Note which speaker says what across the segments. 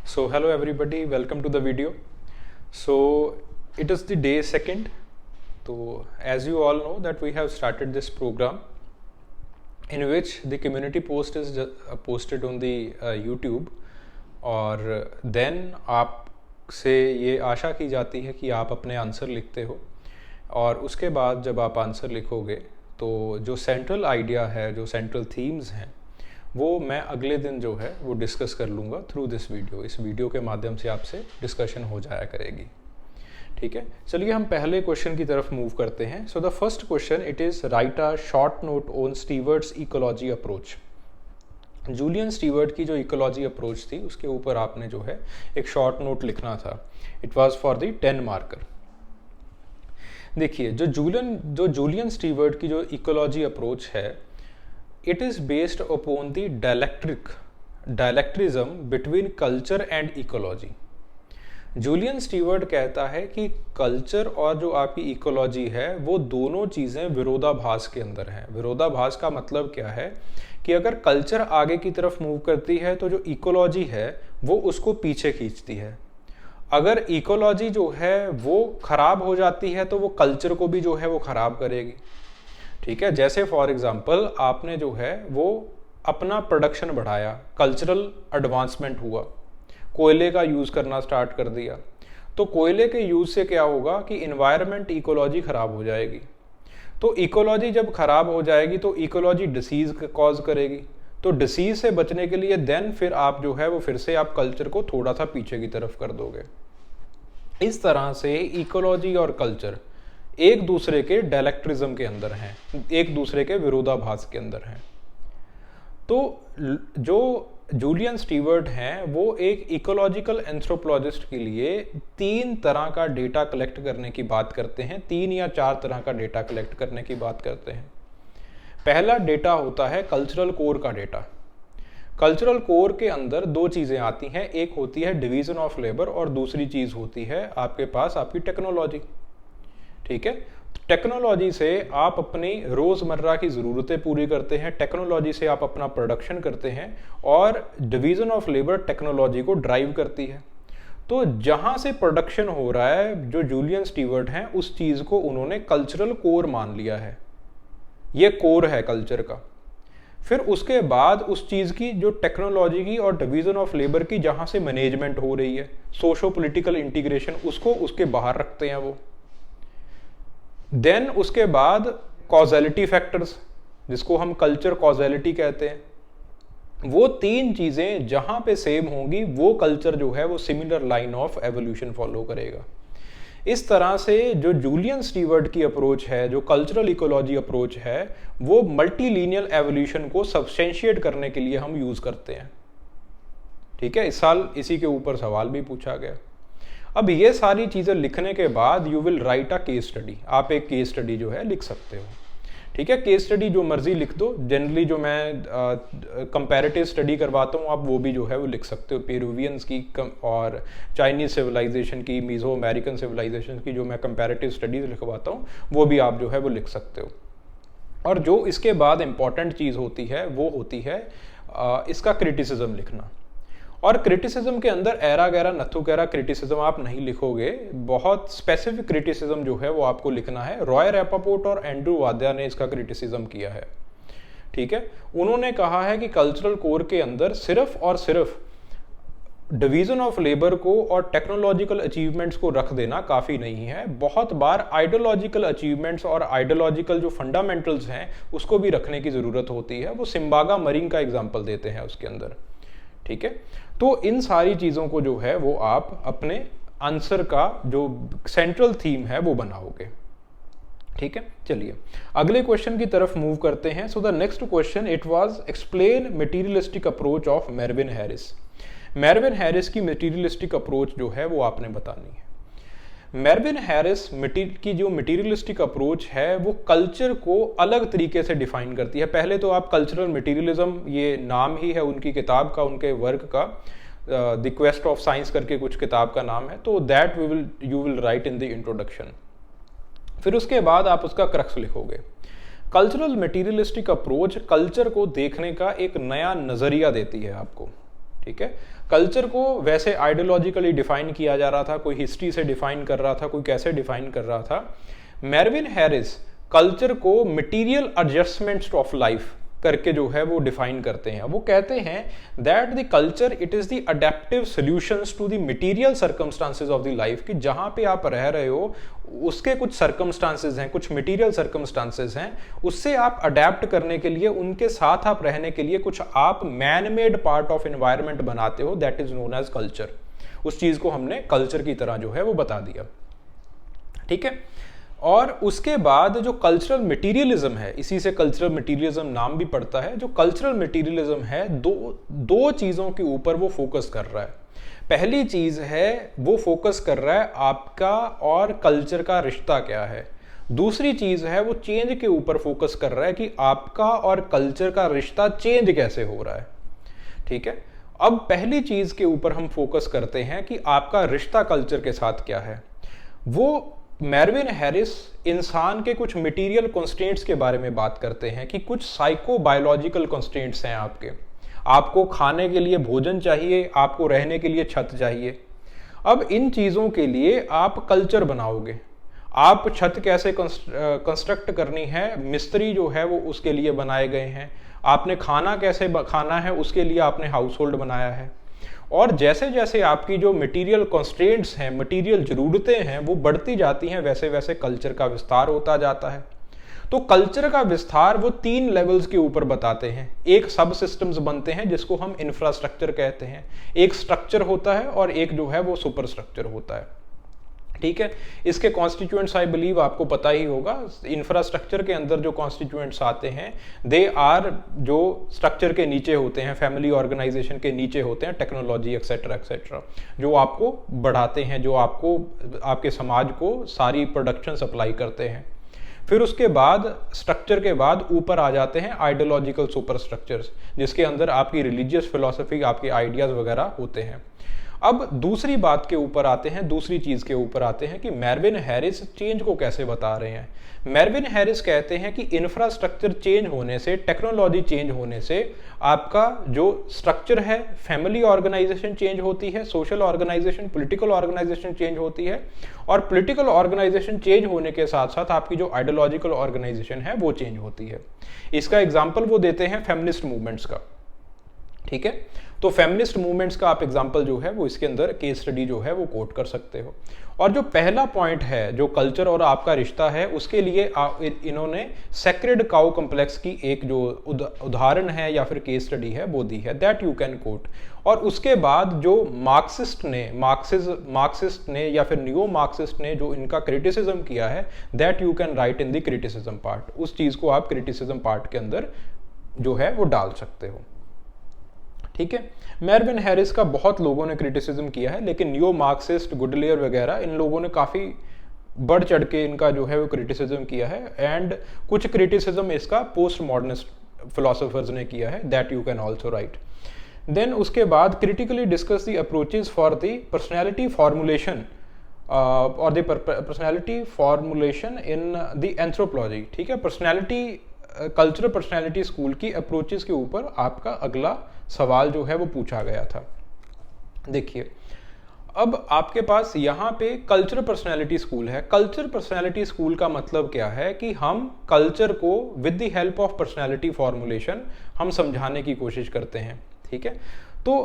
Speaker 1: So hello everybody, welcome to the video. So it is the day second. So as you all know that we have started this program in which the community post is posted on the YouTube और then आपसे ये आशा की जाती है कि आप अपने answer लिखते हो और उसके बाद जब आप आंसर लिखोगे तो जो सेंट्रल आइडिया है, जो सेंट्रल थीम्स हैं, वो मैं अगले दिन जो है वो डिस्कस कर लूँगा थ्रू दिस वीडियो। इस वीडियो के माध्यम से आपसे डिस्कशन हो जाया करेगी। ठीक है, चलिए हम पहले क्वेश्चन की तरफ मूव करते हैं। So the first question it is write a short note on Steward's ecology approach. Julian Steward की जो इकोलॉजी अप्रोच थी उसके ऊपर आपने जो है एक शॉर्ट नोट लिखना था। It was for the 10 marker. देखिए जो जूलियन स्टीवर्ट की जो इकोलॉजी अप्रोच है, it is based upon the dialecticism between culture and ecology. Julian Steward कहता है कि कल्चर और जो आपकी इकोलॉजी है वो दोनों चीज़ें विरोधाभास के अंदर हैं। विरोधाभास का मतलब क्या है कि अगर कल्चर आगे की तरफ मूव करती है तो जो इकोलॉजी है वो उसको पीछे खींचती है। अगर इकोलॉजी जो है वो खराब हो जाती है तो वो कल्चर को भी जो है वो खराब करेगी। ठीक है, जैसे फॉर एग्जांपल आपने जो है वो अपना प्रोडक्शन बढ़ाया, कल्चरल एडवांसमेंट हुआ, कोयले का यूज़ करना स्टार्ट कर दिया, तो कोयले के यूज़ से क्या होगा कि इन्वायरमेंट इकोलॉजी ख़राब हो जाएगी। तो इकोलॉजी जब ख़राब हो जाएगी तो इकोलॉजी डिसीज़ कॉज करेगी। तो डिसीज़ से बचने के लिए देन फिर आप जो है वो फिर से आप कल्चर को थोड़ा सा पीछे की तरफ कर दोगे। इस तरह से इकोलॉजी और कल्चर एक दूसरे के डायलेक्ट्रिज्म के अंदर हैं, एक दूसरे के विरोधाभास के अंदर हैं। तो जो जूलियन स्टीवर्ट हैं वो एक इकोलॉजिकल एंथ्रोपोलॉजिस्ट के लिए 3 तरह का डेटा कलेक्ट करने की बात करते हैं, 3 या 4 तरह का डेटा कलेक्ट करने की बात करते हैं। पहला डेटा होता है कल्चरल कोर का डेटा। कल्चरल कोर के अंदर 2 चीज़ें आती हैं, एक होती है डिवीज़न ऑफ लेबर और दूसरी चीज़ होती है आपके पास आपकी टेक्नोलॉजी। ठीक है, टेक्नोलॉजी से आप अपनी रोज़मर्रा की ज़रूरतें पूरी करते हैं, टेक्नोलॉजी से आप अपना प्रोडक्शन करते हैं और डिवीज़न ऑफ लेबर टेक्नोलॉजी को ड्राइव करती है। तो जहाँ से प्रोडक्शन हो रहा है, जो जूलियन स्टीवर्ट हैं उस चीज़ को उन्होंने कल्चरल कोर मान लिया है, ये कोर है कल्चर का। फिर उसके बाद उस चीज़ की जो टेक्नोलॉजी की और डिवीज़न ऑफ लेबर की जहाँ से मैनेजमेंट हो रही है, सोशो पॉलिटिकल इंटीग्रेशन, उसको उसके बाहर रखते हैं वो। देन उसके बाद कॉजेलिटी फैक्टर्स, जिसको हम कल्चर कॉजेलिटी कहते हैं, वो 3 चीज़ें जहाँ पे सेम होंगी वो कल्चर जो है वो similar line of evolution follow करेगा। इस तरह से जो जूलियन स्टीवर्ट की अप्रोच है, जो कल्चरल इकोलॉजी अप्रोच है, वो मल्टीलीनियर एवोल्यूशन को सब्सटेंशिएट करने के लिए हम यूज़ करते हैं। ठीक है, इस साल इसी के ऊपर सवाल भी पूछा गया। अब ये सारी चीज़ें लिखने के बाद you will write a case study. आप एक केस स्टडी जो है लिख सकते हो। ठीक है, केस स्टडी जो मर्जी लिख दो। जनरली जो मैं कंपैरेटिव स्टडी करवाता हूँ आप वो भी जो है वो लिख सकते हो। पेरुवियंस की और चाइनीज़ सिविलाइजेशन की, मीज़ो अमेरिकन सिविलाइजेशन की जो मैं कंपैरेटिव स्टडीज़ लिखवाता हूँ वो भी आप जो है वो लिख सकते हो। और जो इसके बाद इम्पॉर्टेंट चीज़ होती है वो होती है इसका क्रिटिसिज्म लिखना। और क्रिटिसिज्म के अंदर ऐरा गैरा नथु गैरा क्रिटिसिज्म आप नहीं लिखोगे, बहुत स्पेसिफिक क्रिटिसिज्म जो है वो आपको लिखना है। रॉय रैपापोर्ट और एंड्रू वाद्या ने इसका क्रिटिसिज्म किया है। ठीक है, उन्होंने कहा है कि कल्चरल कोर के अंदर सिर्फ और सिर्फ डिवीज़न ऑफ लेबर को और टेक्नोलॉजिकल अचीवमेंट्स को रख देना काफ़ी नहीं है। बहुत बार आइडियोलॉजिकल अचीवमेंट्स और आइडियोलॉजिकल जो फंडामेंटल्स हैं उसको भी रखने की ज़रूरत होती है। वो सिम्बागा मरिंग का एग्जाम्पल देते हैं उसके अंदर। ठीक है, तो इन सारी चीज़ों को जो है वो आप अपने आंसर का जो सेंट्रल थीम है वो बनाओगे। ठीक है, चलिए अगले क्वेश्चन की तरफ मूव करते हैं। So the next question it was explain materialistic approach of मेरविन Harris. मेरविन Harris की मटेरियलिस्टिक अप्रोच जो है वो आपने बतानी है। मेरविन हैरिस की जो मटेरियलिस्टिक अप्रोच है वो कल्चर को अलग तरीके से डिफाइन करती है। पहले तो आप कल्चरल मटेरियलिज्म, ये नाम ही है उनकी किताब का, उनके वर्क का, द क्वेस्ट ऑफ साइंस करके कुछ किताब का नाम है, तो that you will write in the introduction. फिर उसके बाद आप उसका क्रक्स लिखोगे। कल्चरल मटेरियलिस्टिक अप्रोच कल्चर को देखने का एक नया नज़रिया देती है आपको। ठीक है। कल्चर को वैसे आइडियोलॉजिकली डिफाइन किया जा रहा था, कोई हिस्ट्री से डिफाइन कर रहा था, कोई कैसे डिफाइन कर रहा था। मेरविन हैरिस कल्चर को मटीरियल एडजस्टमेंट्स ऑफ लाइफ करके जो है वो डिफाइन करते हैं। वो कहते हैं that the culture it is the adaptive solutions to the material circumstances of the life, कि जहां पे आप रह रहे हो उसके कुछ सर्कमस्टांसेस हैं, कुछ मटेरियल सर्कमस्टांसेस हैं, उससे आप अडेप्ट करने के लिए, उनके साथ आप रहने के लिए कुछ आप man made part of environment बनाते हो, that is known as culture. उस चीज को हमने कल्चर की तरह जो है वो बता दिया, ठीक है। और उसके बाद जो कल्चरल मटीरियलिज्म है, इसी से कल्चरल मटीरियलिज्म नाम भी पड़ता है। जो कल्चरल मटीरियलिज्म है, दो चीज़ों के ऊपर वो फोकस कर रहा है। पहली चीज़ है वो फोकस कर रहा है आपका और कल्चर का रिश्ता क्या है। दूसरी चीज़ है वो चेंज के ऊपर फोकस कर रहा है कि आपका और कल्चर का रिश्ता चेंज कैसे हो रहा है, ठीक है। अब पहली चीज़ के ऊपर हम फोकस करते हैं कि आपका रिश्ता कल्चर के साथ क्या है। वो मेरविन हैरिस इंसान के कुछ मटेरियल कंस्ट्रेंट्स के बारे में बात करते हैं कि कुछ साइको बायोलॉजिकल कंस्ट्रेंट्स हैं आपके। आपको खाने के लिए भोजन चाहिए, आपको रहने के लिए छत चाहिए। अब इन चीज़ों के लिए आप कल्चर बनाओगे। आप छत कैसे कंस्ट्रक्ट करनी है, मिस्त्री जो है वो उसके लिए बनाए गए हैं। आपने खाना कैसे खाना है, उसके लिए आपने हाउस होल्ड बनाया है। और जैसे जैसे आपकी जो मटेरियल कंस्ट्रेंट्स हैं, मटेरियल ज़रूरतें हैं, वो बढ़ती जाती हैं, वैसे वैसे कल्चर का विस्तार होता जाता है। तो कल्चर का विस्तार वो 3 लेवल्स के ऊपर बताते हैं। एक सब सिस्टम्स बनते हैं जिसको हम इंफ्रास्ट्रक्चर कहते हैं, एक स्ट्रक्चर होता है और एक जो है वो सुपर स्ट्रक्चर होता है, ठीक है। इसके कॉन्स्टिट्यूएंट्स आई बिलीव आपको पता ही होगा। इंफ्रास्ट्रक्चर के अंदर जो कॉन्स्टिट्यूएंट्स आते हैं दे आर जो स्ट्रक्चर के नीचे होते हैं, फैमिली ऑर्गेनाइजेशन के नीचे होते हैं, टेक्नोलॉजी एक्सेट्रा एक्सेट्रा, जो आपको बढ़ाते हैं, जो आपको आपके समाज को सारी प्रोडक्शन सप्लाई करते हैं। फिर उसके बाद स्ट्रक्चर के बाद ऊपर आ जाते हैं आइडियोलॉजिकल सुपर स्ट्रक्चर्स, जिसके अंदर आपकी रिलीजियस फिलॉसफी, आपके आइडियाज़ वगैरह होते हैं। अब दूसरी बात के ऊपर आते हैं, दूसरी चीज़ के ऊपर आते हैं कि मेरविन हैरिस चेंज को कैसे बता रहे हैं। मेरविन हैरिस कहते हैं कि इंफ्रास्ट्रक्चर चेंज होने से, टेक्नोलॉजी चेंज होने से आपका जो स्ट्रक्चर है, फैमिली ऑर्गेनाइजेशन चेंज होती है, social organisation, political organisation change होती है, और पॉलिटिकल ऑर्गेनाइजेशन चेंज होने के साथ साथ आपकी जो आइडियोलॉजिकल ऑर्गेनाइजेशन है वो चेंज होती है। इसका एग्जाम्पल वो देते हैं फेमिनिस्ट मूवमेंट्स का, ठीक है। तो फेमिनिस्ट मूवमेंट्स का आप एग्जांपल जो है वो इसके अंदर केस स्टडी जो है वो कोट कर सकते हो। और जो पहला पॉइंट है जो कल्चर और आपका रिश्ता है, उसके लिए इन्होंने सेक्रेड काउ कॉम्प्लेक्स की एक जो उदाहरण है या फिर केस स्टडी है वो दी है, दैट यू कैन कोट। और उसके बाद जो मार्क्सिस्ट ने या फिर न्यू मार्क्सिस्ट ने जो इनका क्रिटिसिज्म किया है, that you can write in the criticism part. उस चीज़ को आप क्रिटिसिज्म पार्ट के अंदर जो है वो डाल सकते हो, ठीक है। मेरविन हैरिस का बहुत लोगों ने क्रिटिसिज्म किया है, लेकिन न्यू मार्क्सिस्ट, गुडलेयर वगैरह इन लोगों ने काफ़ी बढ़ चढ़ के इनका जो है वो क्रिटिसिज्म किया है। एंड कुछ क्रिटिसिज्म इसका पोस्ट मॉडर्निस्ट फिलोसोफर्स ने किया है, that you can also write. Then उसके बाद critically discuss the approaches for the personality formulation और the personality formulation in the anthropology, ठीक है। पर्सनैलिटी कल्चरल पर्सनैलिटी स्कूल की अप्रोचेस के ऊपर आपका अगला सवाल जो है वो पूछा गया था। देखिए, अब आपके पास यहाँ पे कल्चरल पर्सनैलिटी स्कूल है। कल्चरल पर्सनैलिटी स्कूल का मतलब क्या है कि हम कल्चर को with the help of personality formulation हम समझाने की कोशिश करते हैं, ठीक है। तो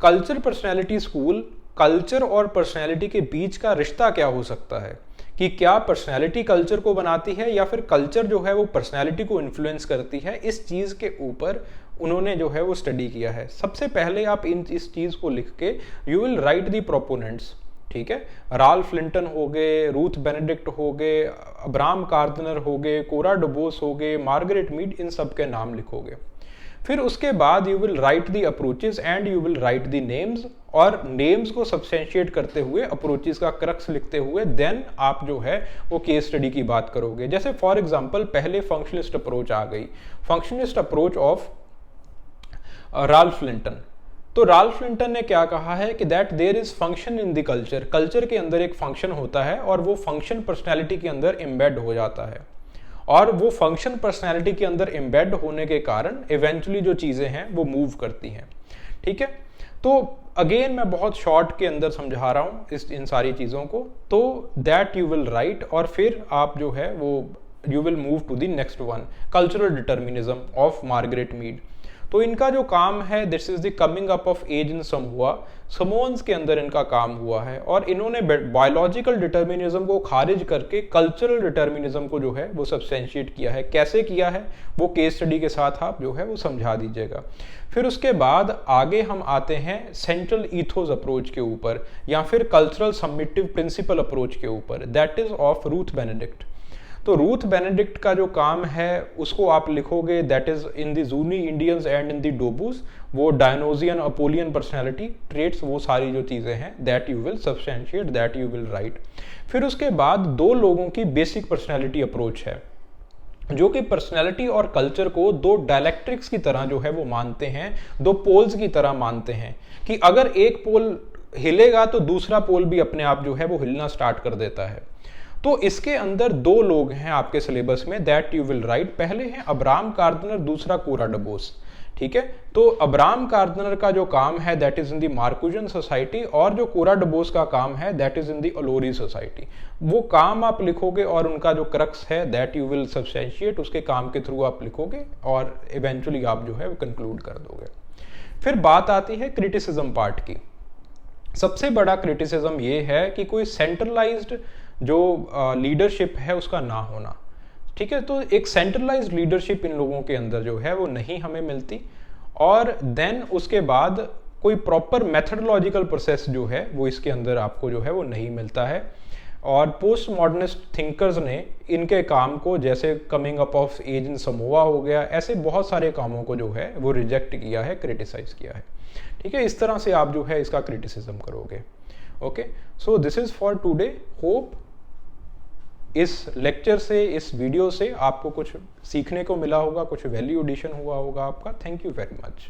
Speaker 1: कल्चरल पर्सनैलिटी स्कूल कल्चर और पर्सनैलिटी के बीच का रिश्ता क्या हो सकता है, कि क्या पर्सनैलिटी कल्चर को बनाती है या फिर कल्चर जो है वो पर्सनैलिटी को इन्फ्लुएंस करती है। इस चीज़ के ऊपर उन्होंने जो है वो स्टडी किया है। सबसे पहले आप इस चीज़ को लिख के you will write the proponents, ठीक है। राल्फ लिंटन हो गए, रूथ बेनेडिक्ट हो गए, अब्राहम कार्दनर हो गए, कोरा डुबोस हो गए, मार्गरेट मीड, इन सब के नाम लिखोगे। फिर उसके बाद you will write the approaches and you will write the names, और नेम्स को सब्सटेंशिएट करते हुए, अप्रोचेज का क्रक्स लिखते हुए, देन आप जो है वो केस स्टडी की बात करोगे। जैसे फॉर एग्जांपल पहले फंक्शनिस्ट अप्रोच आ गई, functionist approach of Ralph Linton. तो राल्फ लिंटन ने क्या कहा है कि that there is function in the culture, culture के अंदर एक फंक्शन होता है और वो फंक्शन पर्सनैलिटी के अंदर एम्बेड हो जाता है, और वो फंक्शन पर्सनैलिटी के अंदर एम्बेड होने के कारण इवेंचुअली जो चीज़ें हैं वो मूव करती हैं, ठीक है। तो अगेन मैं बहुत शॉर्ट के अंदर समझा रहा हूँ इन सारी चीज़ों को। तो दैट यू विल राइट, और फिर आप जो है वो you will move to the next one, cultural determinism of Margaret Mead. तो इनका जो काम है, this is the coming up of age in Samoa, Samoans के अंदर इनका काम हुआ है, और इन्होंने बायोलॉजिकल डिटर्मिनिज्म को खारिज करके कल्चरल डिटर्मिनिज्म को जो है वो सब्सटेंशिएट किया है। कैसे किया है वो केस स्टडी के साथ आप जो है वो समझा दीजिएगा। फिर उसके बाद आगे हम आते हैं सेंट्रल ईथोस अप्रोच के ऊपर, या फिर कल्चरल सबमिटिव प्रिंसिपल अप्रोच के ऊपर, that is of Ruth Benedict. तो रूथ बेनेडिक्ट का जो काम है उसको आप लिखोगे, that is in the Zuni Indians and in the Dobus, वो डायनोजियन अपोलियन पर्सनैलिटी ट्रेट्स, वो सारी जो चीज़ें हैं that you will substantiate, that you will write. फिर उसके बाद दो लोगों की बेसिक पर्सनैलिटी अप्रोच है, जो कि पर्सनैलिटी और कल्चर को दो डायलेक्ट्रिक्स की तरह जो है वो मानते हैं, दो पोल्स की तरह मानते हैं, कि अगर एक पोल हिलेगा तो दूसरा पोल भी अपने आप जो है वो हिलना स्टार्ट कर देता है। तो इसके अंदर दो लोग हैं आपके सिलेबस में, दैट यू विल राइट। पहले हैं अब्राहम कार्दनर, दूसरा कोरा डबोस। ठीक है, तो अब्राहम कार्दनर का जो काम है that is in the Marquesan society, और जो कोरा डबोस का काम है that is in the Alorese society. वो काम आप लिखोगे और उनका जो क्रक्स है दैट यू विल सब्सटेंशिएट, उसके काम के थ्रू आप लिखोगे और इवेंचुअली आप जो है वो कंक्लूड कर दोगे। फिर बात आती है क्रिटिसिज्म पार्ट की। सबसे बड़ा क्रिटिसिज्म ये है कि कोई सेंट्रलाइज्ड जो लीडरशिप है उसका ना होना। ठीक है, तो एक सेंट्रलाइज्ड लीडरशिप इन लोगों के अंदर जो है वो नहीं हमें मिलती, और देन उसके बाद कोई प्रॉपर मेथडोलॉजिकल प्रोसेस जो है वो इसके अंदर आपको जो है वो नहीं मिलता है। और पोस्ट मॉडर्निस्ट थिंकर्स ने इनके काम को, जैसे coming up of age in Samoa हो गया, ऐसे बहुत सारे कामों को जो है वो रिजेक्ट किया है, क्रिटिसाइज किया है। ठीक है, इस तरह से आप जो है इसका क्रिटिसिज्म करोगे। Okay, so this is for today. Hope इस लेक्चर से, इस वीडियो से आपको कुछ सीखने को मिला होगा, कुछ वैल्यू एडिशन हुआ होगा आपका। Thank you very much.